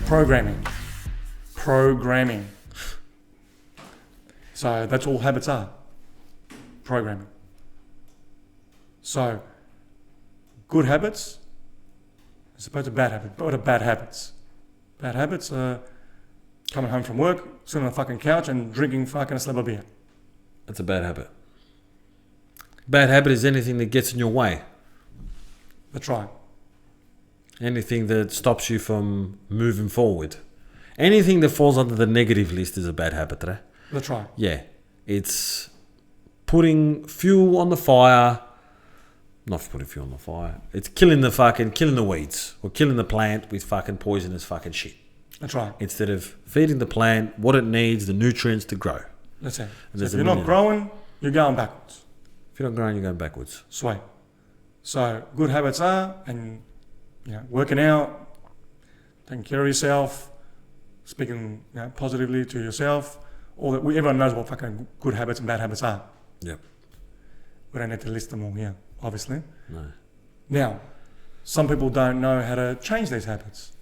Programming. So that's all habits are. Programming. So good habits as opposed to bad habits. What are bad habits? Bad habits are coming home from work, sitting on a fucking couch and drinking fucking a slab of beer. That's a bad habit. Bad habit is anything that gets in your way. That's right. Anything that stops you from moving forward. Anything that falls under the negative list is a bad habit, right? That's right. Yeah. It's putting fuel on the fire. Not putting fuel on the fire. It's killing the weeds. Or killing the plant with fucking poisonous fucking shit. That's right. Instead of feeding the plant what it needs, the nutrients to grow. That's it. So if you're not growing, you're going backwards. If you're not growing, you're going backwards. Sweet. So good habits are, and working out, taking care of yourself, speaking positively to yourself. All that. Everyone knows what fucking good habits and bad habits are. Yep. We don't need to list them all here, obviously. No. Now, some people don't know how to change these habits,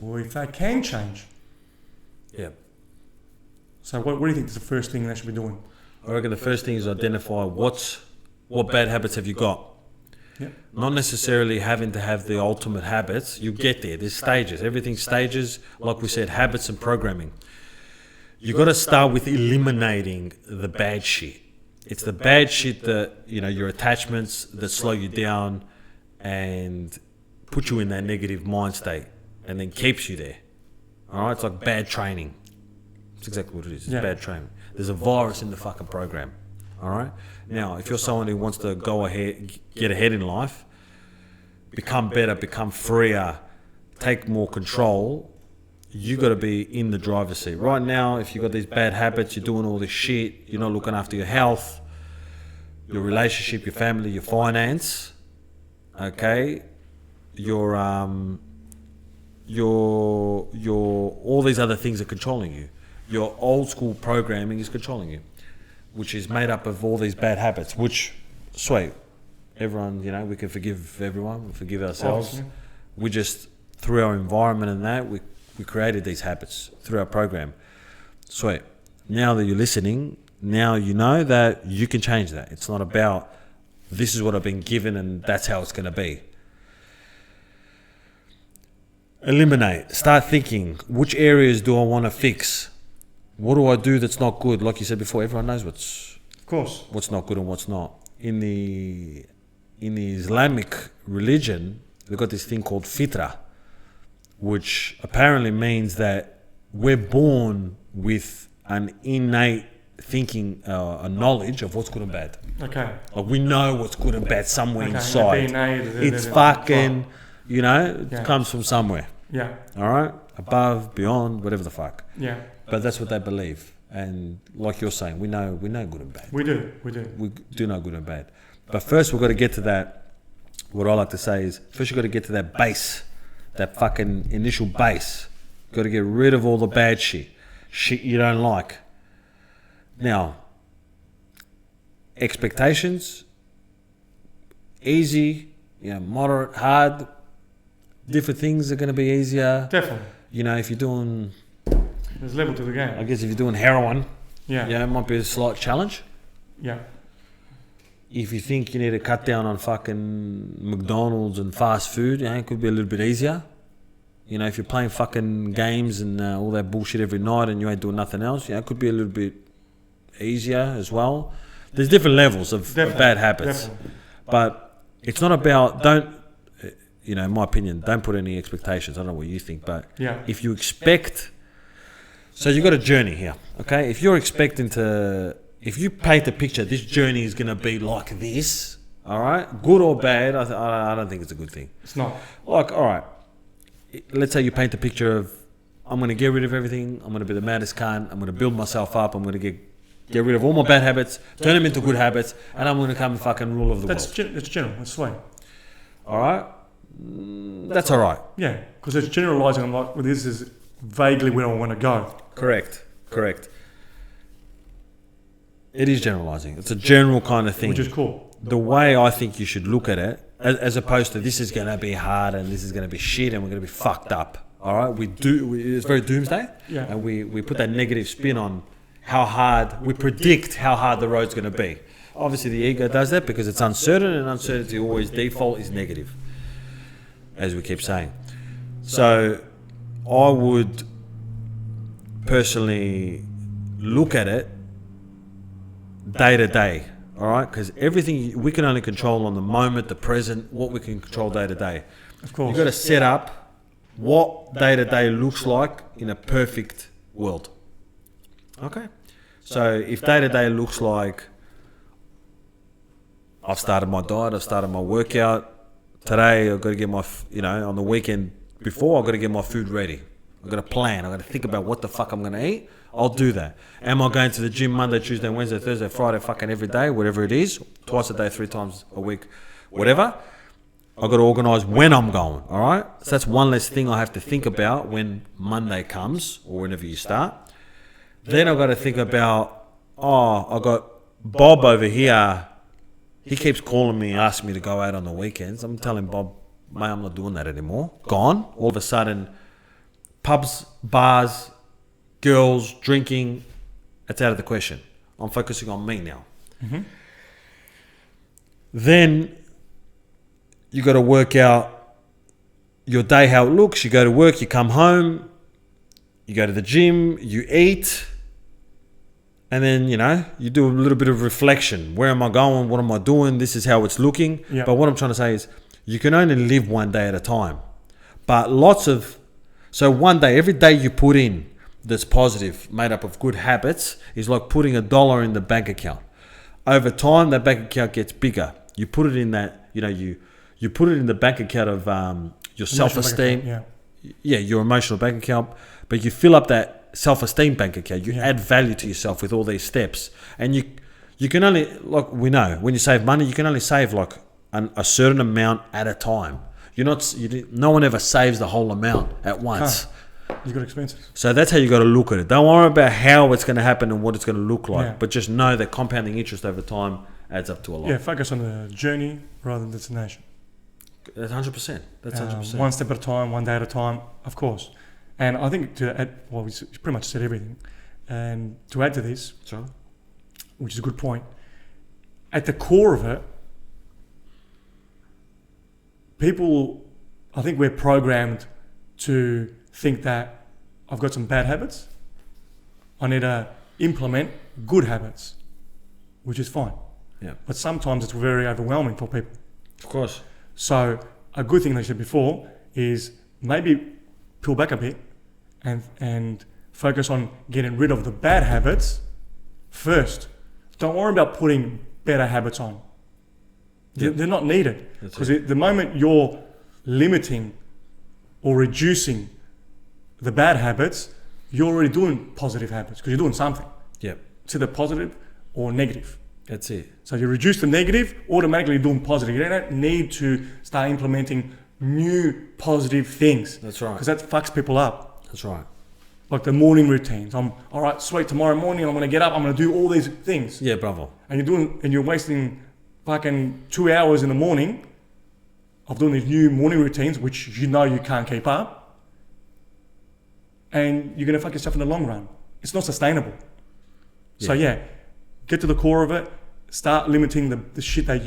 or if they can change. Yep. So what do you think is the first thing they should be doing? I reckon the first thing is identify what bad habits have you got. Yep. Not necessarily having to have the ultimate habits. You get there. There's stages. Everything's stages. Like we said, habits and programming. You got to start with eliminating the bad shit. It's the bad shit that, your attachments that slow you down and put you in that negative mind state and then keeps you there. All right? It's like bad training. That's exactly what it is. It's bad training. There's a virus in the fucking program. All right? Now, if you're someone who wants to go ahead, get ahead in life, become better, become freer, take more control, you got to be in the driver's seat. Right now, if you've got these bad habits, you're doing all this shit, you're not looking after your health, your relationship, your family, your finance, okay, your all these other things are controlling you. Your old school programming is controlling you, which is made up of all these bad habits, which, sweet, everyone, we can forgive everyone, we forgive ourselves. Obviously. We just, through our environment and that, we created these habits through our program. Sweet. Now that you're listening, now you know that you can change that. It's not about, this is what I've been given and that's how it's going to be. Eliminate. Start thinking, which areas do I want to fix? What do I do that's not good? Like you said before, everyone knows what's not good and what's not. In the Islamic religion, they've got this thing called fitra, which apparently means that we're born with an innate thinking, a knowledge of what's good and bad. Okay. Like we know what's good and bad somewhere inside. It's fucking, it comes from somewhere. Yeah. All right? Above, beyond, whatever the fuck. Yeah. But that's what they believe. And like you're saying, we know good and bad. We do. We do know good and bad. But first we've got to get to that, what I like to say is, first you've got to get to that base, that fucking initial base. You've got to get rid of all the bad shit you don't like. Now, expectations, easy, moderate, hard, different things are going to be easier. Definitely. If you're doing... There's level to the game. I guess if you're doing heroin, it might be a slight challenge. Yeah. If you think you need to cut down on fucking McDonald's and fast food, it could be a little bit easier. If you're playing fucking games and all that bullshit every night and you ain't doing nothing else, it could be a little bit easier as well. There's different levels of bad habits. Definitely. But it's not about, in my opinion, don't put any expectations. I don't know what you think, but if you expect... So you've got a journey here, okay? If you're expecting if you paint a picture, this journey is going to be like this, all right? Good or bad, I don't think it's a good thing. It's not. Like, all right, let's say you paint a picture of, I'm going to get rid of everything, I'm going to be the maddest cunt, I'm going to build myself up, I'm going to get rid of all my bad habits, turn them into good habits, and I'm going to come and fucking rule over the world. That's general, that's sweet. All right? That's all right. Yeah, because it's generalising. I'm like, well, this is vaguely where I want to go. Correct. It is generalising. It's a general kind of thing. Which is cool. The way I think you should look at it, as opposed to this is going to be hard and this is going to be shit and we're going to be fucked up. All right, it's very doomsday, Yeah. and we put that negative spin on how hard we predict how hard the road's going to be. Obviously, the ego does that because it's uncertain, and uncertainty always default is negative, as we keep saying. So, I would personally look at it day to day. All right, because everything we can only control on the moment, the present, what we can control day to day. Of course. You've got to set up what day to day looks like in a perfect world. Okay, so if day to day looks like I've started my diet, I've started my workout today, I've got to get my, on the weekend before, I've got to get my food ready. I've got to plan. I've got to think about what the fuck I'm going to eat. I'll do that. Am I going to the gym Monday, Tuesday, Wednesday, Thursday, Friday, fucking every day, whatever it is, twice a day, 3 times a week, whatever? I've got to organise when I'm going, all right? So that's one less thing I have to think about when Monday comes or whenever you start. Then I've got to think about, I've got Bob over here. He keeps calling me, asking me to go out on the weekends. I'm telling Bob, mate, I'm not doing that anymore. Gone. All of a sudden, pubs, bars, girls, drinking, that's out of the question. I'm focusing on me now. Mm-hmm. Then you got to work out your day, how it looks. You go to work, you come home, you go to the gym, you eat, and then, you do a little bit of reflection. Where am I going? What am I doing? This is how it's looking. Yeah. But what I'm trying to say is you can only live one day at a time. But so one day, every day you put in that's positive, made up of good habits, is like putting $1 in the bank account. Over time, that bank account gets bigger. You put it in that, you put it in the bank account of your self-esteem. Yeah, your emotional bank account. But you fill up that self-esteem bank account. You add value to yourself with all these steps. And you can only, like we know, when you save money, you can only save like a certain amount at a time. No one ever saves the whole amount at once. You've got expenses. So that's how you got to look at it. Don't worry about how it's going to happen and what it's going to look like, Yeah. but just know that compounding interest over time adds up to a lot. Yeah, focus on the journey rather than the destination. That's 100%. That's 100%. One step at a time, one day at a time, of course. And I think we pretty much said everything. And to add to this, Sorry? which is a good point, at the core of it, I think we're programmed to think that I've got some bad habits. I need to implement good habits, which is fine. Yeah. But sometimes it's very overwhelming for people. Of course. So a good thing, like I said before, is maybe pull back a bit and focus on getting rid of the bad habits first. Don't worry about putting better habits on. They're not needed. Because the moment you're limiting or reducing the bad habits, you're already doing positive habits because you're doing something. Yep. It's either positive or negative. That's it. So you reduce the negative, automatically doing positive. You don't need to start implementing new positive things. That's right. Because that fucks people up. That's right. Like the morning routines. I'm all right, sweet, tomorrow morning I'm gonna get up, I'm gonna do all these things. Yeah, bravo. And you're wasting fucking 2 hours in the morning of doing these new morning routines, which you can't keep up. And you're gonna fuck yourself in the long run. It's not sustainable. Yeah. So get to the core of it. Start limiting the shit that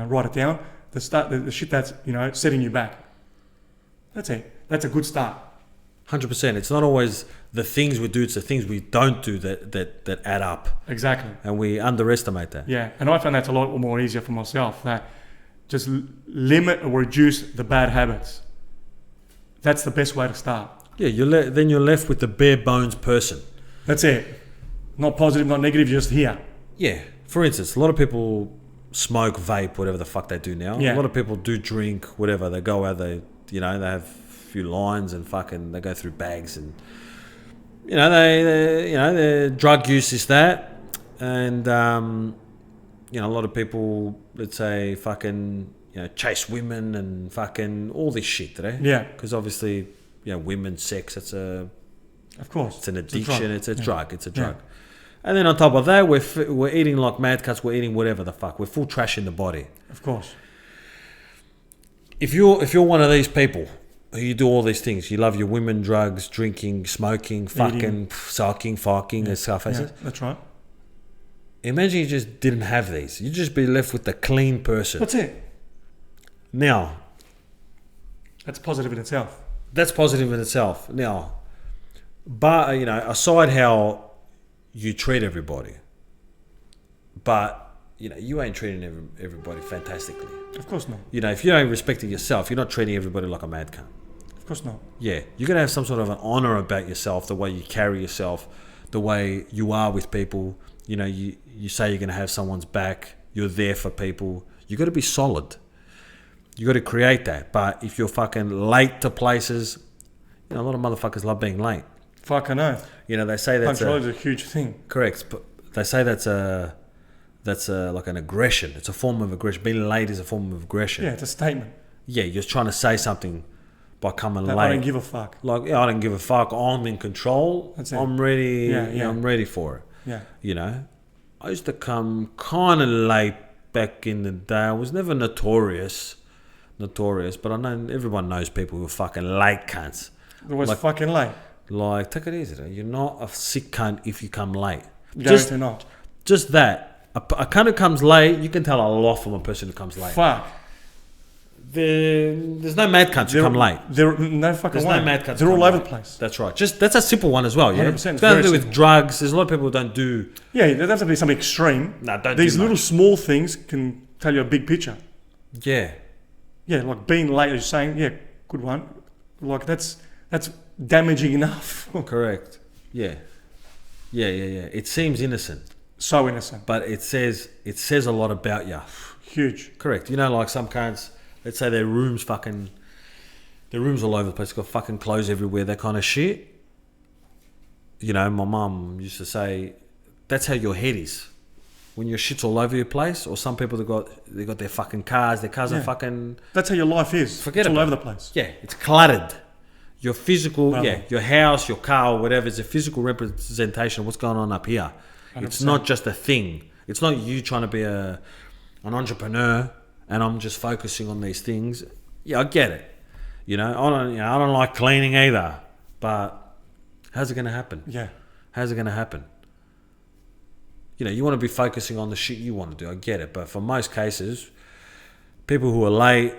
write it down. The shit that's setting you back. That's it. That's a good start. 100%. It's not always the things we do; it's the things we don't do that add up. Exactly. And we underestimate that. Yeah, and I found that's a lot more easier for myself. That just limit or reduce the bad habits. That's the best way to start. Yeah, then you're left with the bare bones person. That's it. Not positive, not negative, just here. Yeah. For instance, a lot of people smoke, vape, whatever the fuck they do now. Yeah. A lot of people do drink, whatever. They go out, they have a few lines and fucking they go through bags and their drug use is that, and a lot of people, let's say, fucking chase women and fucking all this shit today. Yeah. Because obviously, women, sex, it's Of course. an addiction. It's a drug. It's a drug. Yeah. And then on top of that, we're eating like mad cats. We're eating whatever the fuck. We're full trash in the body. Of course. If you're one of these people, you do all these things. You love your women, drugs, drinking, smoking, fucking, sucking, fucking, as Scarface says. That's right. Imagine you just didn't have these. You'd just be left with the clean person. That's it. Now, That's positive in itself. that's positive in itself. Now, but aside how you treat everybody, but you ain't treating everybody fantastically. Of course not. If you ain't respecting yourself, you're not treating everybody like a mad cunt. Of course not. Yeah, you're gonna have some sort of an honor about yourself, the way you carry yourself, the way you are with people. You say you're gonna have someone's back. You're there for people. You got to be solid. You got to create that. But if you're fucking late to places, a lot of motherfuckers love being late. Fuck, I know. They say that's Punctuality is a huge thing. correct, but they say that's like an aggression. It's a form of aggression. Being late is a form of aggression. Yeah, it's a statement. Yeah, you're trying to say something by coming That late. I don't give a fuck. Like, I don't give a fuck. I'm in control. That's it. I'm ready. Yeah. I'm ready for it. Yeah. I used to come kind of late back in the day. I was never notorious, but I know everyone knows people who are fucking late cunts. It was fucking late. Like, take it easy, though. You're not a sick cunt if you come late. Guarantee not. Just that. A cunt who comes late, you can tell a lot from a person who comes late. Fuck. There's no mad cunts who come late. No fucking There's way. no mad cunts. They're who all come over late. the place. That's right. That's a simple one as well, yeah? 100%, It's it's got to very do with simple. drugs. There's a lot of people who don't do... Yeah, it doesn't have to be something extreme. No, don't do These little much. small things can tell you a big picture. Yeah. Yeah, like being late, as you're saying, yeah, good one. Like that's damaging enough. Correct. Yeah. It seems innocent, So innocent. but it says a lot about you. Huge. Correct. Like some cunts, let's say their rooms all over the place, got fucking clothes everywhere, that kind of shit. My mum used to say, that's how your head is. When your shit's all over your place, or some people they got their fucking cars, their cars are fucking... That's how your life is. Forget it's all about over it. the place. Yeah, it's cluttered. Your physical, Brother. your house, your car, or whatever, is a physical representation of what's going on up here. 100%. It's not just a thing. It's not you trying to be an entrepreneur and I'm just focusing on these things. Yeah, I get it. I don't like cleaning either. But how's it going to happen? Yeah. How's it going to happen? You want to be focusing on the shit you want to do. I get it. But for most cases, people who are late,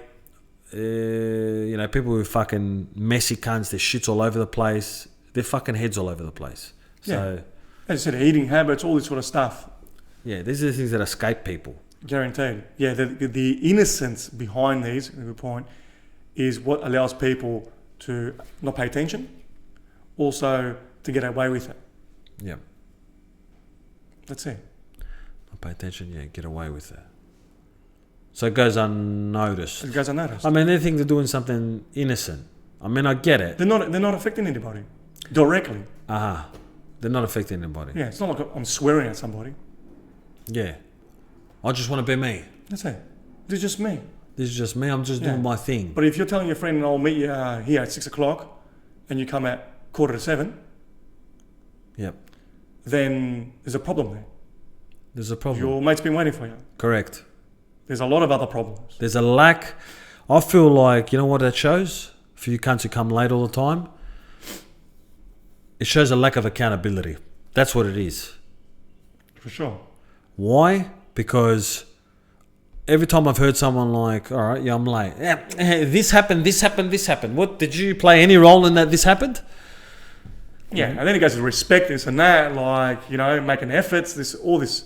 people who are fucking messy cunts, their shit's all over the place, their fucking heads all over the place. So, As I said, eating habits, all this sort of stuff. yeah, these are the things that escape people. Guaranteed. Yeah, the innocence behind these, a good point, is what allows people to not pay attention, also to get away with it. Yeah. That's it. Not pay attention, yeah, get away with it. So it goes unnoticed. It goes unnoticed. I mean, they think they're doing something innocent. I mean, I get it. They're not affecting anybody directly. They're not affecting anybody. Yeah, it's not like I'm swearing at somebody. Yeah. I just want to be me. That's it. This is just me. This is just me. I'm just Yeah. doing my thing. But if you're telling your friend, I'll meet you here at 6 o'clock, and you come at 6:45, Yep. then there's a problem there. There's a problem. Your mate's been waiting for you. Correct. There's a lot of other problems. There's a lack. I feel like, you know what that shows? For you cunts who come late all the time? It shows a lack of accountability. That's what it is. For sure. Why? Because every time I've heard someone like, all right, yeah, I'm late. Yeah, this happened. What, did you play any role in that this happened? Yeah, and then it goes to respect this and that, like, making efforts, all this.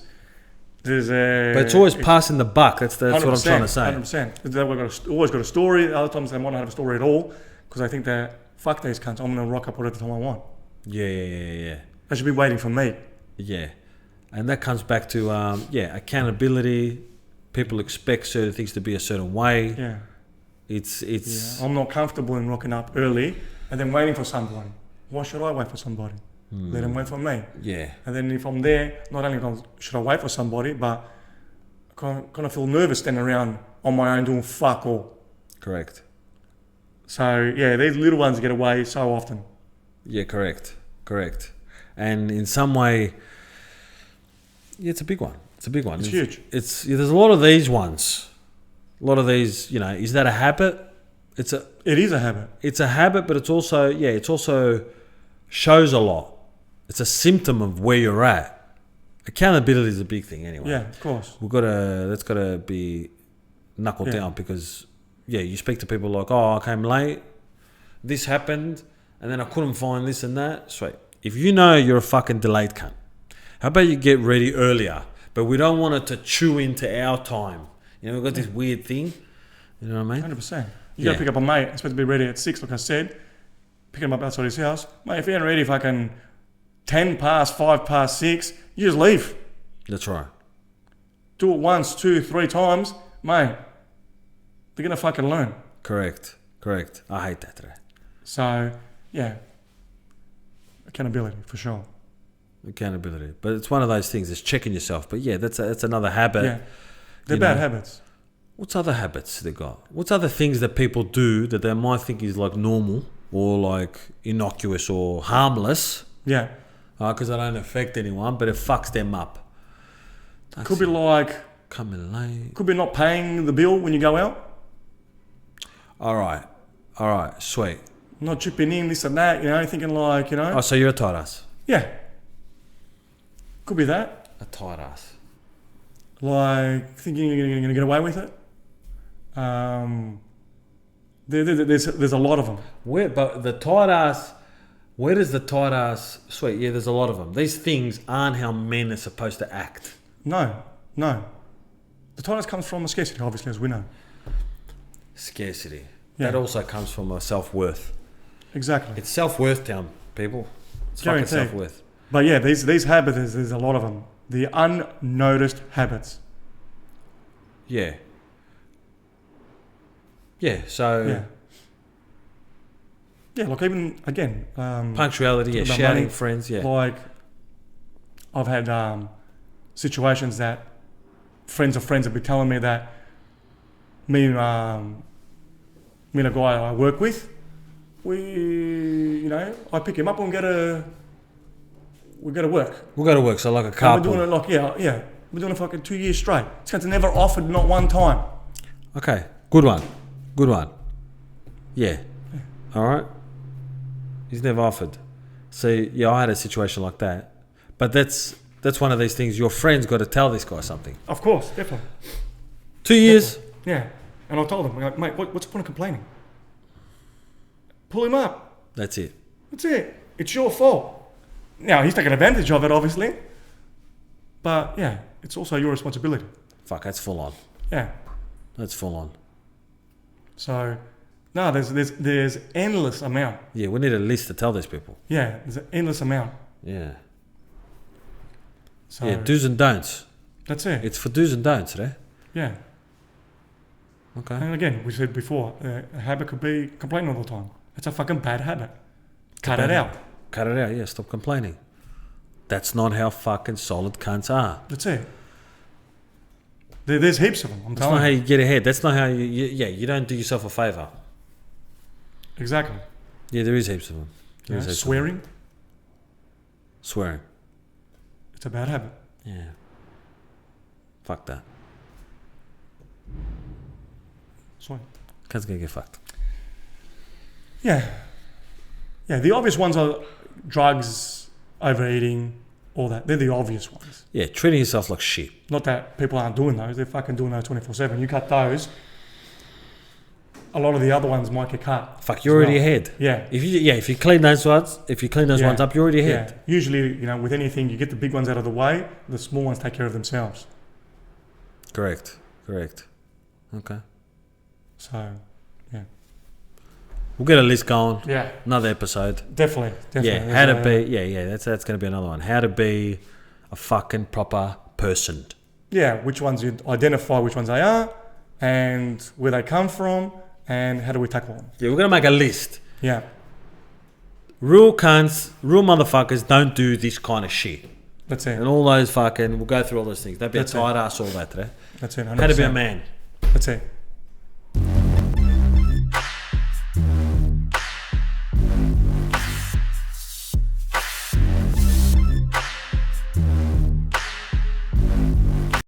There's a... But it's always passing the buck. That's what I'm trying to say. 100%. They've always got a story. Other times they might not have a story at all because I think that, fuck these cunts, I'm going to rock up whatever time I want. Yeah. They should be waiting for me. Yeah. And that comes back to, accountability. People expect certain things to be a certain way. Yeah. It's. Yeah. I'm not comfortable in rocking up early and then waiting for somebody. Why should I wait for somebody? Let them wait for me. Yeah. And then if I'm there, not only should I wait for somebody, but I kind of feel nervous standing around on my own doing fuck all. Correct. So, yeah, these little ones get away so often. Yeah, correct. And in some way, yeah, it's a big one. It's huge. There's a lot of these ones. A lot of these, is that a habit? It is a habit. It's a habit, but it's also shows a lot. It's a symptom of where you're at. Accountability is a big thing anyway. Yeah, of course. That's gotta be knuckled down because you speak to people like, oh, I came late, this happened, and then I couldn't find this and that. Sweet. If you know you're a fucking delayed cunt, how about you get ready earlier? But we don't want it to chew into our time. You know, we've got this weird thing. You know what I mean? 100%. You gotta pick up a mate, expect to be ready at 6, like I said. Pick him up outside his house. Mate, if he ain't ready fucking 10 past, 5 past 6, you just leave. That's right. Do it once, 2, 3 times, mate. They're gonna fucking learn. Correct. I hate that today. So, yeah. Accountability, for sure. Accountability. But it's one of those things, it's checking yourself. But yeah, that's another habit. Yeah. They're bad habits. What's other habits they got? What's other things that people do that they might think is like normal or like innocuous or harmless? Yeah. Because they don't affect anyone, but it fucks them up. Could be like coming late. Could be not paying the bill when you go out. All right, sweet. Not chipping in this and that, thinking like, Oh, so you're a tight ass. Yeah. Could be that. A tight ass. Like thinking you're going to get away with it. There's a lot of them. Where does the tight ass? Sweet, yeah. There's a lot of them. These things aren't how men are supposed to act. No. The tightness comes from a scarcity, obviously, as we know. Scarcity. Yeah. That also comes from a self-worth. Exactly. It's self-worth town, people. It's Guaranteed. fucking self-worth. But yeah, these habits, there's a lot of them. The unnoticed habits. Yeah. Yeah, so... Yeah. Yeah, like even, again... punctuality, yeah, shouting money, friends, yeah. Like, I've had situations that friends of friends have been telling me that me and a guy I work with, I pick him up and we go to work. We'll go to work, so like a carpool. And we're doing it we're doing it for fucking 2 years straight. This guy's never offered not one time. Okay, good one. Yeah. All right. He's never offered. So yeah, I had a situation like that, but that's one of these things. Your friend's got to tell this guy something. Of course, definitely. 2 years. Definitely. Yeah, and I told him, like, mate, what's the point of complaining? Pull him up. That's it. It's your fault. Now he's taking advantage of it, obviously, but yeah, it's also your responsibility. Fuck, that's full on. Yeah, that's full on. So. No, there's endless amount. Yeah, we need a list to tell these people. Yeah, there's an endless amount. Yeah. So, yeah, do's and don'ts. That's it. It's for do's and don'ts, right? Yeah. Okay. And again, we said before, a habit could be complaining all the time. It's a fucking bad habit. Cut it out. Cut it out, yeah, stop complaining. That's not how fucking solid cunts are. That's it. There's heaps of them, I'm telling you. That's not how you get ahead. That's not how you don't do yourself a favour. Exactly. Yeah, there is heaps of them. Swearing. Swearing. It's a bad habit. Yeah. Fuck that. Swear. Cunts gonna get fucked. Yeah. Yeah, the obvious ones are drugs, overeating, all that. They're the obvious ones. Yeah, treating yourself like shit. Not that people aren't doing those. They're fucking doing those 24/7. You cut those, a lot of the other ones might get cut. Fuck, you're already ahead. Yeah. If you clean those ones, ones up, you're already ahead. Yeah. Usually, with anything, you get the big ones out of the way. The small ones take care of themselves. Correct. Okay. So, yeah. We'll get a list going. Yeah. Another episode. Definitely. Yeah. How to be. Yeah. That's going to be another one. How to be a fucking proper person. Yeah. Which ones you identify which ones they are, and where they come from, and how do we tackle them? Yeah, we're going to make a list. Yeah. Real cunts, real motherfuckers don't do this kind of shit. That's it. And all those fucking, we'll go through all those things. Don't be a tight ass, all that today. That's it. 100%. How to be a man. That's it.